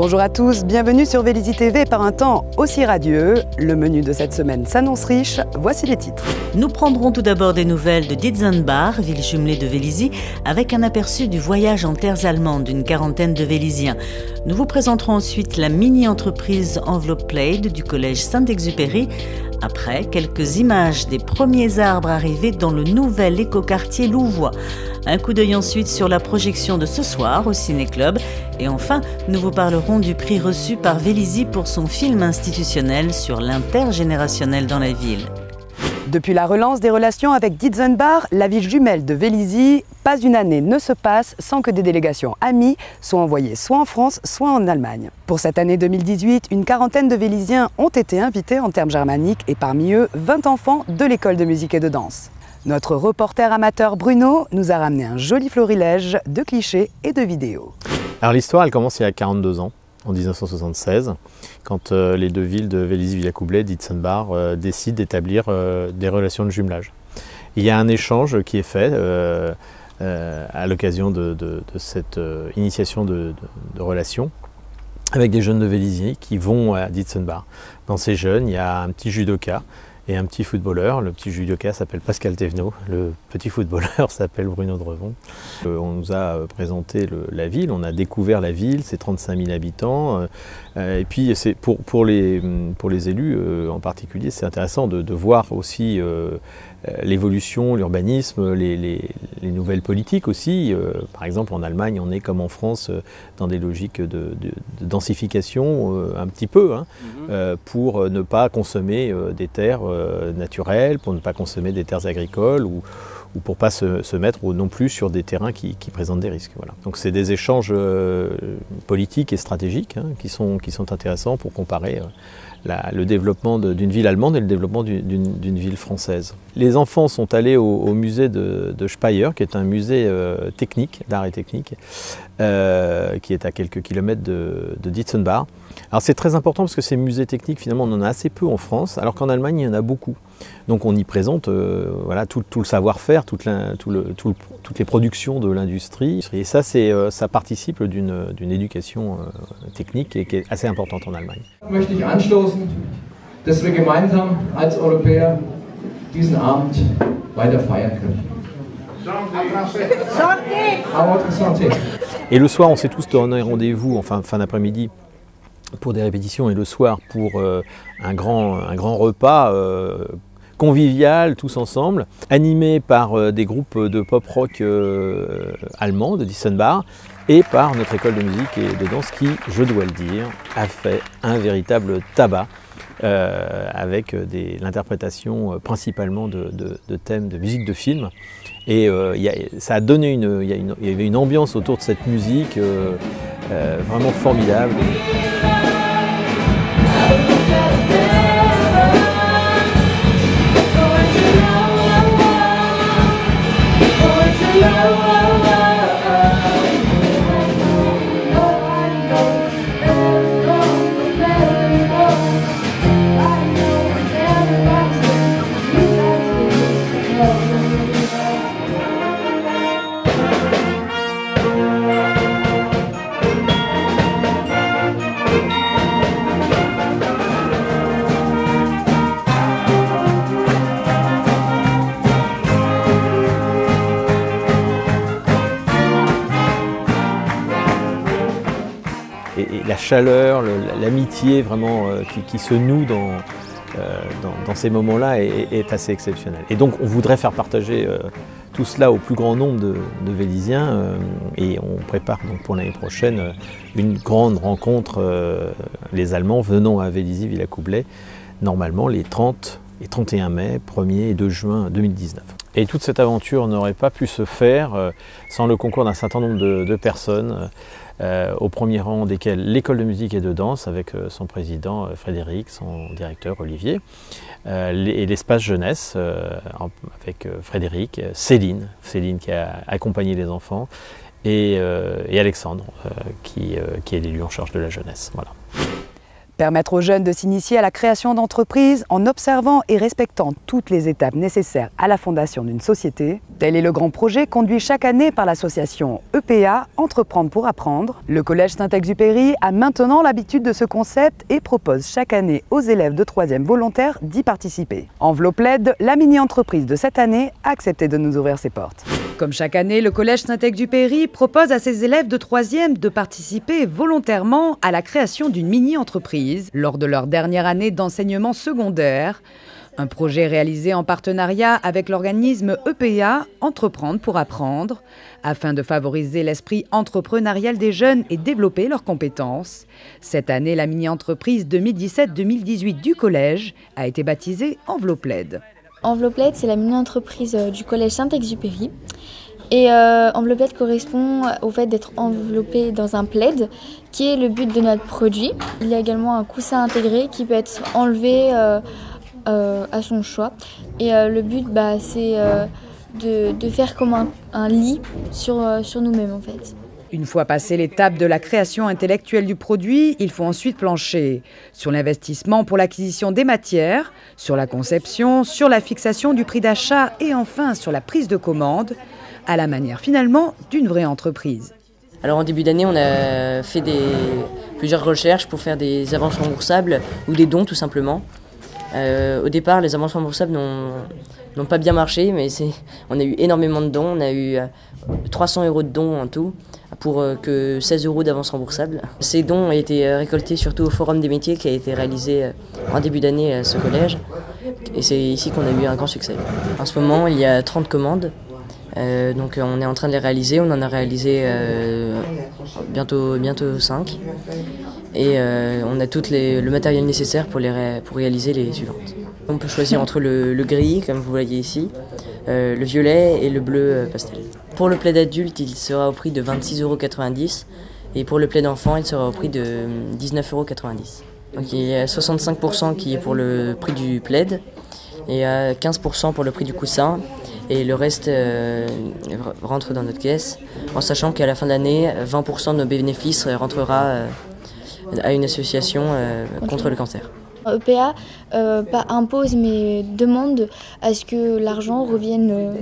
Bonjour à tous, bienvenue sur Vélizy TV par un temps aussi radieux. Le menu de cette semaine s'annonce riche, voici les titres. Nous prendrons tout d'abord des nouvelles de Dietzenbach, ville jumelée de Vélizy, avec un aperçu du voyage en terres allemandes d'une quarantaine de Vélysiens. Nous vous présenterons ensuite la mini-entreprise Envelope Plaid du collège Saint-Exupéry. Après, quelques images des premiers arbres arrivés dans le nouvel écoquartier Louvois. Un coup d'œil ensuite sur la projection de ce soir au Ciné-Club. Et enfin, nous vous parlerons du prix reçu par Vélizy pour son film institutionnel sur l'intergénérationnel dans la ville. Depuis la relance des relations avec Dietzenbach, la ville jumelle de Vélizy, pas une année ne se passe sans que des délégations amies soient envoyées soit en France, soit en Allemagne. Pour cette année 2018, une quarantaine de Vélysiens ont été invités en termes germaniques et parmi eux, 20 enfants de l'école de musique et de danse. Notre reporter amateur Bruno nous a ramené un joli florilège de clichés et de vidéos. Alors l'histoire, elle commence il y a 42 ans. En 1976, quand les deux villes de Vélizy-Villacoublay et Dietzenbach décident d'établir des relations de jumelage. Il y a un échange qui est fait à l'occasion de cette initiation de relations avec des jeunes de Vélizy qui vont à Dietzenbach. Dans ces jeunes, il y a un petit judoka et un petit footballeur. Le petit judoka s'appelle Pascal Thévenot, le petit footballeur s'appelle Bruno Drevon. On nous a présenté la ville, on a découvert la ville, ses 35 000 habitants. Et puis pour les élus en particulier, c'est intéressant de voir aussi l'évolution, l'urbanisme, les nouvelles politiques aussi. Par exemple, en Allemagne, on est comme en France dans des logiques de densification un petit peu, pour ne pas consommer des terres naturelles, pour ne pas consommer des terres agricoles ou pour ne pas se mettre non plus sur des terrains qui présentent des risques. Voilà. Donc c'est des échanges politiques et stratégiques qui sont intéressants pour comparer le développement d'une ville allemande et le développement d'une ville française. Les enfants sont allés au musée de Speyer, qui est un musée technique, d'art et technique, qui est à quelques kilomètres de Dietzenbach. Alors c'est très important parce que ces musées techniques, finalement, on en a assez peu en France, alors qu'en Allemagne, il y en a beaucoup. Donc on y présente voilà, tout le savoir-faire, toutes les productions de l'industrie. Et ça, ça participe d'une éducation technique qui est assez importante en Allemagne. Möchte ich anstoßen, dass wir gemeinsam als Europäer diesen Abend weiter feiern können. Santé. Et le soir, on s'est tous donné rendez-vous, enfin fin d'après-midi, pour des répétitions et le soir pour un grand repas convivial, tous ensemble, animé par des groupes de pop-rock allemands de Dietzenbach et par notre école de musique et de danse qui, je dois le dire, a fait un véritable tabac avec l'interprétation principalement de thèmes de musique de film. Et ça a donné il y avait une ambiance autour de cette musique vraiment formidable. Et la chaleur, l'amitié vraiment qui se noue dans ces moments-là est assez exceptionnelle. Et donc on voudrait faire partager tout cela au plus grand nombre de Vélysiens et on prépare donc pour l'année prochaine une grande rencontre, les Allemands venant à Vélizy-Villacoublay, normalement les 30 et 31 mai, 1er et 2 juin 2019. Et toute cette aventure n'aurait pas pu se faire sans le concours d'un certain nombre de personnes, au premier rang desquelles l'école de musique et de danse avec son président Frédéric, son directeur Olivier, et l'espace jeunesse avec Frédéric, Céline qui a accompagné les enfants, et Alexandre qui est l'élu en charge de la jeunesse. Voilà. Permettre aux jeunes de s'initier à la création d'entreprises en observant et respectant toutes les étapes nécessaires à la fondation d'une société, tel est le grand projet conduit chaque année par l'association EPA, Entreprendre pour apprendre. Le Collège Saint-Exupéry a maintenant l'habitude de ce concept et propose chaque année aux élèves de 3e volontaires d'y participer. Enveloppe LED, la mini-entreprise de cette année a accepté de nous ouvrir ses portes. Comme chaque année, le Collège Saint-Exupéry propose à ses élèves de 3e de participer volontairement à la création d'une mini-entreprise lors de leur dernière année d'enseignement secondaire. Un projet réalisé en partenariat avec l'organisme EPA, Entreprendre pour apprendre, afin de favoriser l'esprit entrepreneurial des jeunes et développer leurs compétences. Cette année, la mini-entreprise 2017-2018 du collège a été baptisée Enveloppe LED. Enveloppe LED, c'est la mini-entreprise du Collège Saint-Exupéry. Et enveloppe LED correspond au fait d'être enveloppé dans un plaid, qui est le but de notre produit. Il y a également un coussin intégré qui peut être enlevé à son choix. Et le but, c'est de faire comme un lit sur nous-mêmes en fait. Une fois passée l'étape de la création intellectuelle du produit, il faut ensuite plancher sur l'investissement pour l'acquisition des matières, sur la conception, sur la fixation du prix d'achat et enfin sur la prise de commande, à la manière finalement d'une vraie entreprise. Alors en début d'année, on a fait plusieurs recherches pour faire des avances remboursables ou des dons tout simplement. Au départ, les avances remboursables n'ont pas bien marché, mais on a eu énormément de dons. On a eu 300 € de dons en tout, pour que 16 € d'avance remboursable. Ces dons ont été récoltés surtout au Forum des métiers qui a été réalisé en début d'année à ce collège. Et c'est ici qu'on a eu un grand succès. En ce moment, il y a 30 commandes. Donc on est en train de les réaliser. On en a réalisé bientôt 5. Et on a tout le matériel nécessaire pour réaliser les suivantes. On peut choisir entre le gris, comme vous voyez ici, le violet et le bleu pastel. Pour le plaid adulte, il sera au prix de 26,90 € et pour le plaid enfant, il sera au prix de 19,90 €. Donc il y a 65% qui est pour le prix du plaid et 15% pour le prix du coussin et le reste rentre dans notre caisse en sachant qu'à la fin de l'année, 20% de nos bénéfices rentrera à une association contre le cancer. EPA pas impose mais demande à ce que l'argent revienne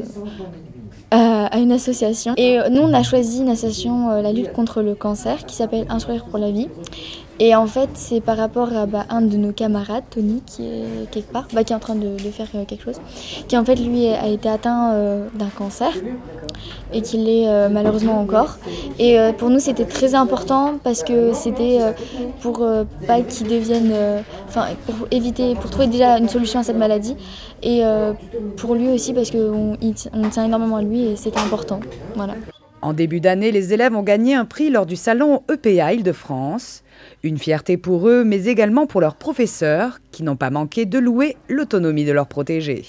à une association. Et nous on a choisi une association, la lutte contre le cancer, qui s'appelle Un sourire pour la vie. Et en fait c'est par rapport à un de nos camarades, Tony, qui est quelque part, qui est en train de faire quelque chose, qui en fait lui a été atteint d'un cancer et qui l'est malheureusement encore. Et pour nous c'était très important parce que c'était pour pas qu'il devienne, pour trouver déjà une solution à cette maladie et pour lui aussi parce qu'on tient énormément à lui et c'était important. Voilà. En début d'année, les élèves ont gagné un prix lors du salon EPA Île-de-France. Une fierté pour eux, mais également pour leurs professeurs, qui n'ont pas manqué de louer l'autonomie de leurs protégés.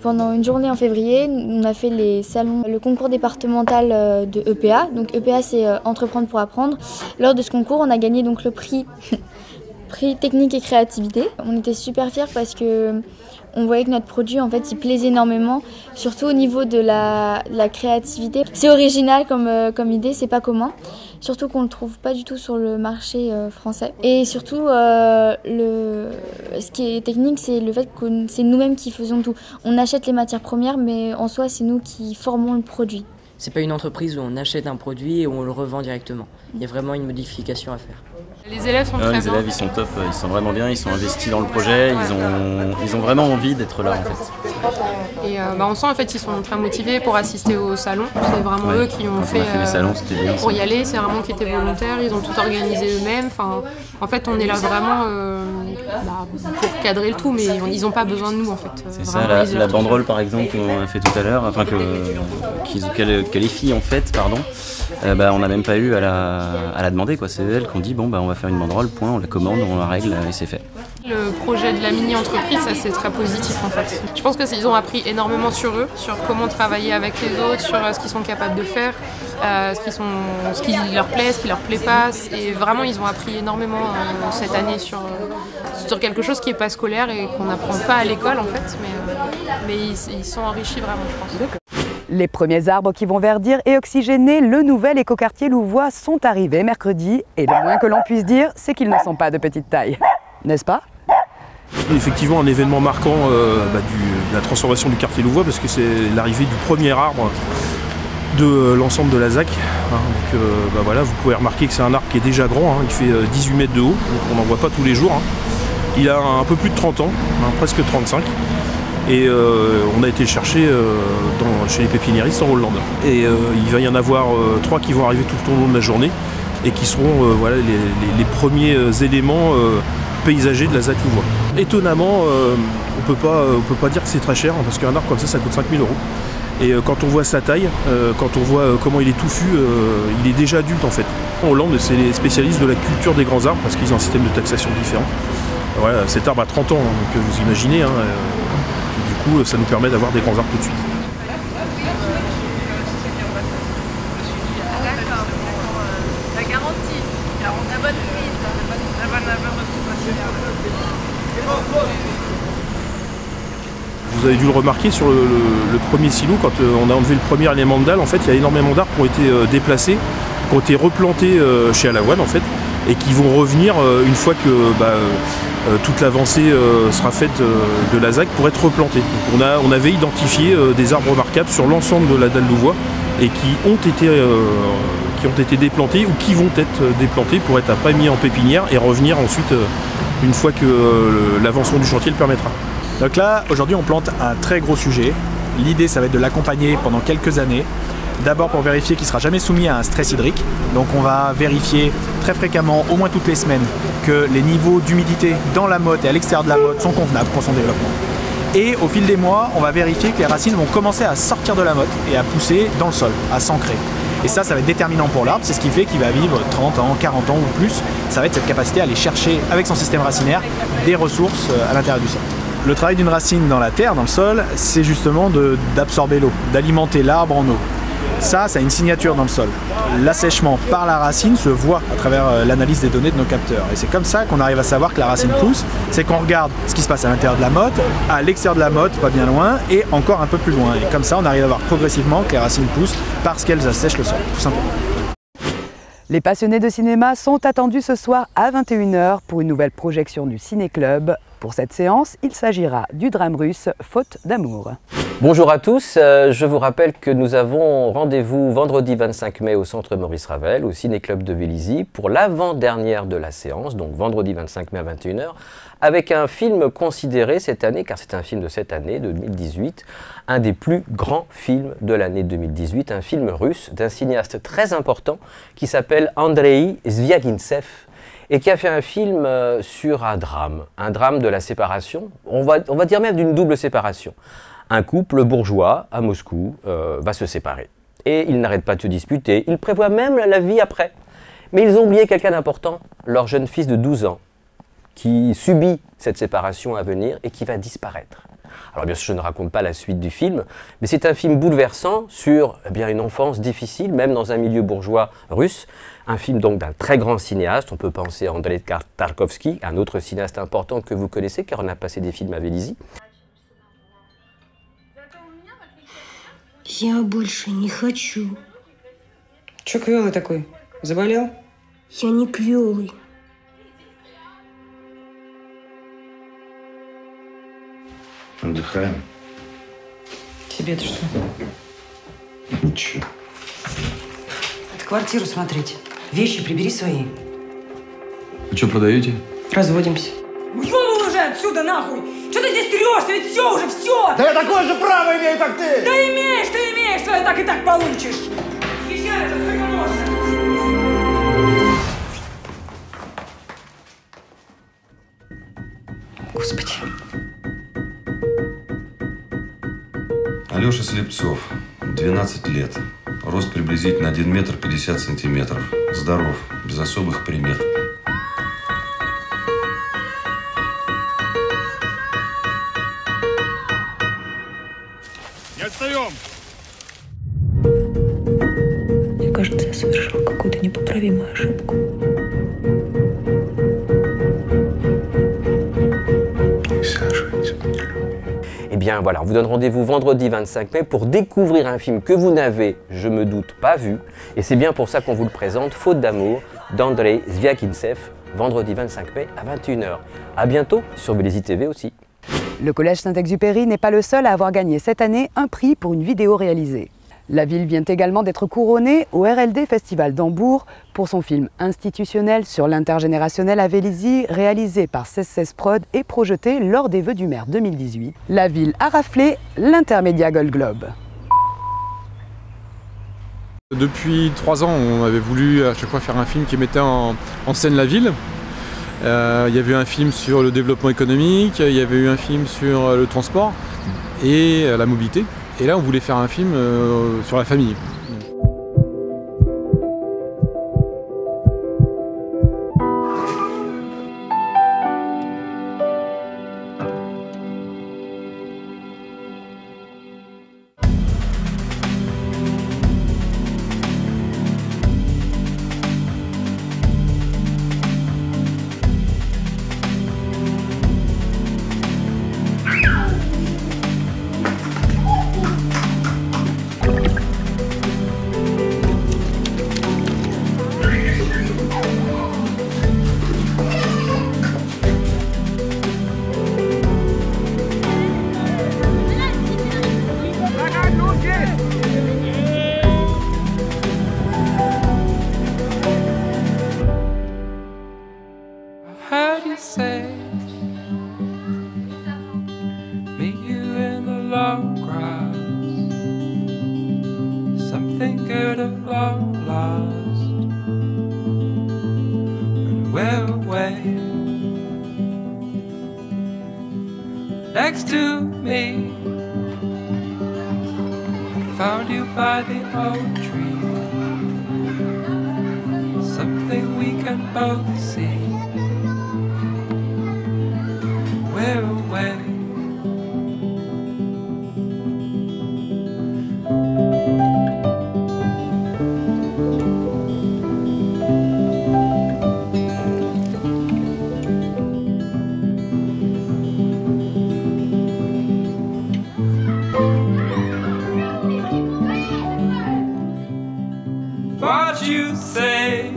Pendant une journée en février, on a fait le concours départemental de EPA. Donc EPA, c'est Entreprendre pour apprendre. Lors de ce concours, on a gagné donc le prix technique et créativité. On était super fiers parce que on voyait que notre produit, en fait, il plaisait énormément, surtout au niveau de la créativité. C'est original comme idée, c'est pas commun. Surtout qu'on le trouve pas du tout sur le marché français. Et surtout, ce qui est technique, c'est le fait que c'est nous-mêmes qui faisons tout. On achète les matières premières, mais en soi, c'est nous qui formons le produit. C'est pas une entreprise où on achète un produit et où on le revend directement. Il y a vraiment une modification à faire. Les élèves sont très bien. Les élèves ils sont top, ils sont vraiment bien, ils sont investis dans le projet, ils ont vraiment envie d'être là en fait. Et on sent en fait ils sont très motivés pour assister au salon. C'est vraiment eux qui ont fait les salons, bien, pour y aller, c'est vraiment qui étaient volontaires, ils ont tout organisé eux-mêmes. En fait on est là vraiment pour cadrer le tout, mais ils n'ont pas besoin de nous en fait. C'est vraiment, ça, la banderole par exemple qu'on a fait tout à l'heure, que les filles ont faite, pardon. On n'a même pas eu à la demander quoi. C'est elles qui ont dit on va faire une banderole, point, on la commande, on la règle et c'est fait. Le projet de la mini-entreprise, ça c'est très positif en fait. Je pense qu'ils ont appris énormément sur eux, sur comment travailler avec les autres, sur ce qu'ils sont capables de faire, ce qui leur plaît, ce qui leur plaît pas. Et vraiment ils ont appris énormément cette année sur quelque chose qui n'est pas scolaire et qu'on n'apprend pas à l'école en fait, mais ils sont enrichis vraiment je pense. Les premiers arbres qui vont verdir et oxygéner le nouvel écoquartier louvois sont arrivés mercredi et le moins que l'on puisse dire, c'est qu'ils ne sont pas de petite taille. N'est-ce pas ? Effectivement, un événement marquant de la transformation du quartier louvois parce que c'est l'arrivée du premier arbre de l'ensemble de la ZAC. Voilà, vous pouvez remarquer que c'est un arbre qui est déjà grand, il fait 18 mètres de haut, donc on n'en voit pas tous les jours. Il a un peu plus de 30 ans, presque 35. Et on a été le chercher chez les pépiniéristes en Hollande. Et il va y en avoir 3 qui vont arriver tout au long de la journée et qui seront les premiers éléments paysagers de la ZAC louvois. Étonnamment, on peut pas dire que c'est très cher, parce qu'un arbre comme ça coûte 5 000 €. Et quand on voit sa taille, quand on voit comment il est touffu, il est déjà adulte en fait. En Hollande, c'est les spécialistes de la culture des grands arbres, parce qu'ils ont un système de taxation différent. Voilà, cet arbre a 30 ans, donc vous imaginez, du coup ça nous permet d'avoir des grands arbres tout de suite. La garantie, la bonne Vous avez dû le remarquer sur le premier silo, quand on a enlevé le premier élément de dalle, en fait il y a énormément d'arbres qui ont été déplacés, qui ont été replantés chez Alavoine en fait, et qui vont revenir une fois que toute l'avancée sera faite de la ZAC pour être replantée. Donc on avait identifié des arbres remarquables sur l'ensemble de la dalle louvois et qui ont été déplantés ou qui vont être déplantés pour être après mis en pépinière et revenir ensuite une fois que l'avancement du chantier le permettra. Donc là, aujourd'hui, on plante un très gros sujet. L'idée, ça va être de l'accompagner pendant quelques années. D'abord pour vérifier qu'il ne sera jamais soumis à un stress hydrique. Donc on va vérifier très fréquemment, au moins toutes les semaines, que les niveaux d'humidité dans la motte et à l'extérieur de la motte sont convenables pour son développement. Et au fil des mois, on va vérifier que les racines vont commencer à sortir de la motte et à pousser dans le sol, à s'ancrer. Et ça va être déterminant pour l'arbre, c'est ce qui fait qu'il va vivre 30 ans, 40 ans ou plus. Ça va être cette capacité à aller chercher, avec son système racinaire, des ressources à l'intérieur du sol. Le travail d'une racine dans la terre, dans le sol, c'est justement d'absorber l'eau, d'alimenter l'arbre en eau. Ça a une signature dans le sol. L'assèchement par la racine se voit à travers l'analyse des données de nos capteurs. Et c'est comme ça qu'on arrive à savoir que la racine pousse. C'est qu'on regarde ce qui se passe à l'intérieur de la motte, à l'extérieur de la motte, pas bien loin, et encore un peu plus loin. Et comme ça, on arrive à voir progressivement que les racines poussent parce qu'elles assèchent le sol, tout simplement. Les passionnés de cinéma sont attendus ce soir à 21 h pour une nouvelle projection du Ciné-Club. Pour cette séance, il s'agira du drame russe Faute d'amour. Bonjour à tous, je vous rappelle que nous avons rendez-vous vendredi 25 mai au Centre Maurice Ravel, au Ciné-Club de Vélizy, pour l'avant-dernière de la séance, donc vendredi 25 mai à 21 h, avec un film considéré cette année, car c'est un film de cette année, de 2018, un des plus grands films de l'année 2018, un film russe d'un cinéaste très important qui s'appelle Andrei Zvyagintsev, et qui a fait un film sur un drame de la séparation, on va dire même d'une double séparation. Un couple bourgeois à Moscou va se séparer. Et ils n'arrêtent pas de se disputer, ils prévoient même la vie après. Mais ils ont oublié quelqu'un d'important, leur jeune fils de 12 ans, qui subit cette séparation à venir et qui va disparaître. Alors bien sûr, je ne raconte pas la suite du film, mais c'est un film bouleversant sur une enfance difficile, même dans un milieu bourgeois russe. Un film donc d'un très grand cinéaste, on peut penser à Andrei Tarkovsky, un autre cinéaste important que vous connaissez, car on a passé des films à Vélizy. Я больше не хочу. Чё квёлый такой? Заболел? Я не квёлый. Отдыхаем. Тебе-то что? Ничего. Это квартиру смотреть. Вещи прибери свои. Вы что, продаете? Разводимся. Уёбал уже отсюда, нахуй! Что ты здесь трёшься? Ведь всё уже, всё! Да я такое же право имею, как ты! Да имеешь, ты имеешь! Свое так и так получишь! Езжай уже, сколько можно! Господи. Алёша Слепцов, 12 лет. Рост приблизительно 1 метр 50 сантиметров. Здоров, без особых примет. Не отстаем! Мне кажется, я совершил какую-то непоправимую ошибку. Eh bien voilà, on vous donne rendez-vous vendredi 25 mai pour découvrir un film que vous n'avez, je me doute, pas vu. Et c'est bien pour ça qu'on vous le présente, Faute d'amour, d'Andrei Zviagintsev, vendredi 25 mai à 21h. A bientôt sur Vélizy TV aussi. Le Collège Saint-Exupéry n'est pas le seul à avoir gagné cette année un prix pour une vidéo réalisée. La ville vient également d'être couronnée au RLD Festival d'Hambourg pour son film institutionnel sur l'intergénérationnel à Vélizy, réalisé par 1616 Prod et projeté lors des Vœux du maire 2018. La ville a raflé l'Intermédia Gold Globe. Depuis 3 ans, on avait voulu à chaque fois faire un film qui mettait en scène la ville. Il y avait eu un film sur le développement économique, il y avait eu un film sur le transport et la mobilité. Et là, on voulait faire un film sur la famille. Something good at long last, and we're away. Next to me, I found you by the oak tree. Something we can both see. We're away. What you say?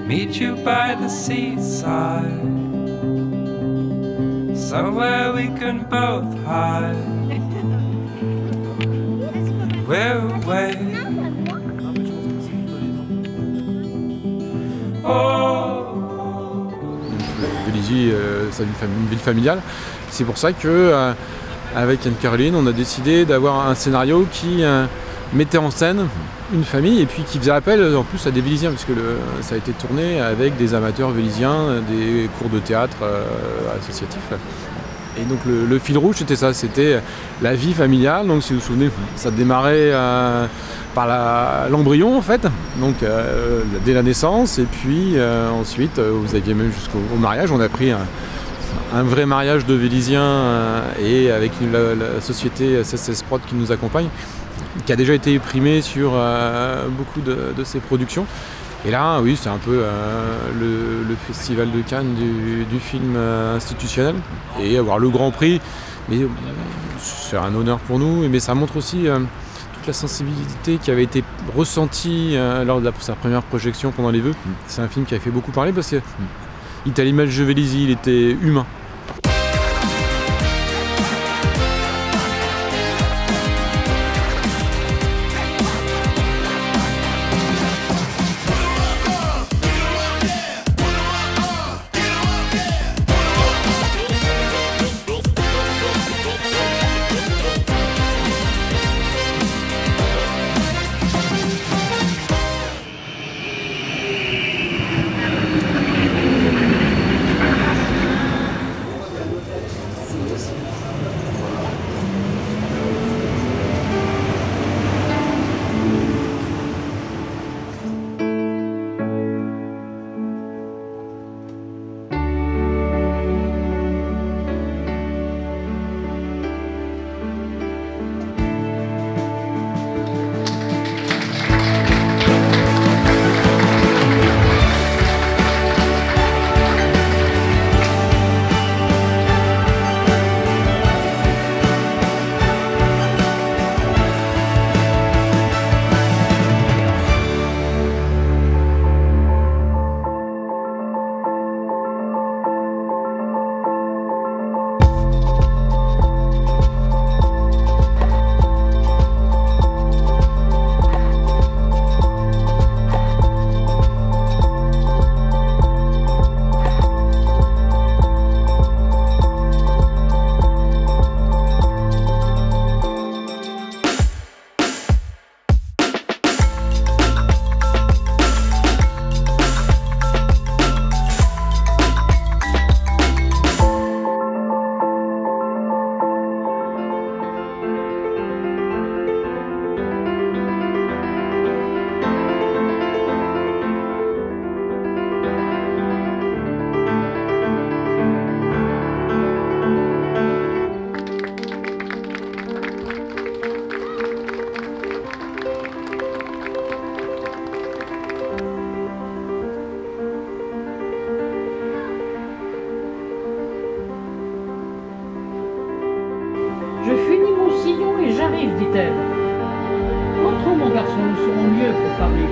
Meet you by the seaside, somewhere we can both hide. We're away. Oh. Vélizy, c'est une ville familiale. C'est pour ça que, avec Anne-Caroline, on a décidé d'avoir un scénario qui mettait en scène une famille et puis qui faisait appel en plus à des Vélysiens, parce que ça a été tourné avec des amateurs vélysiens, des cours de théâtre associatifs. Et donc le fil rouge c'était ça, c'était la vie familiale. Donc si vous vous souvenez, ça démarrait par l'embryon en fait, donc dès la naissance, et puis ensuite vous aviez même jusqu'au mariage. On a pris un vrai mariage de Vélysiens et avec la société 1616 Prod qui nous accompagne, qui a déjà été primé sur beaucoup de ses productions. Et là, oui, c'est un peu le festival de Cannes du film institutionnel. Et avoir le Grand Prix, mais c'est un honneur pour nous, mais ça montre aussi toute la sensibilité qui avait été ressentie lors de sa première projection pendant les Vœux. C'est un film qui a fait beaucoup parler parce qu'il était à l'image de Vélizy, il était humain. dit-elle. Entrons, mon garçon, nous serons mieux pour parler.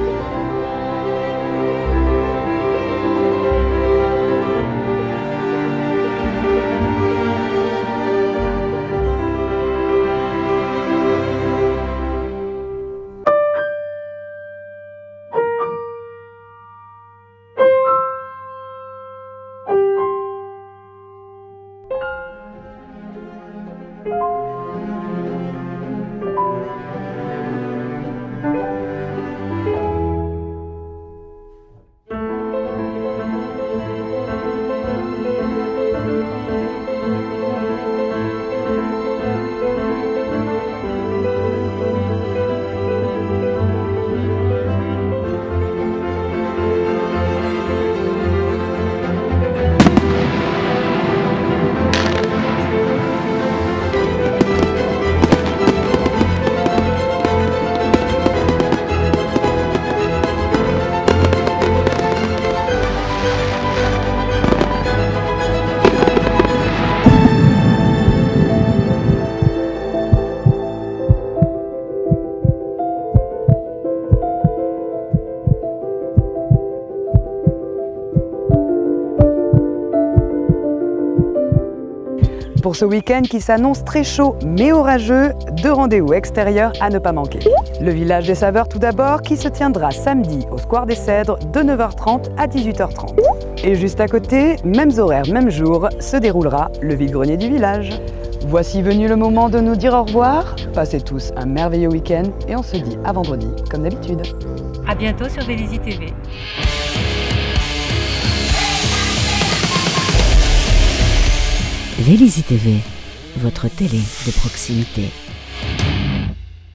Pour ce week-end qui s'annonce très chaud mais orageux, 2 rendez-vous extérieurs à ne pas manquer. Le village des saveurs tout d'abord qui se tiendra samedi au Square des Cèdres de 9h30 à 18h30. Et juste à côté, mêmes horaires, même jour, se déroulera le vide-grenier du village. Voici venu le moment de nous dire au revoir. Passez tous un merveilleux week-end et on se dit à vendredi comme d'habitude. À bientôt sur Vélizy TV. Vélizy TV, votre télé de proximité.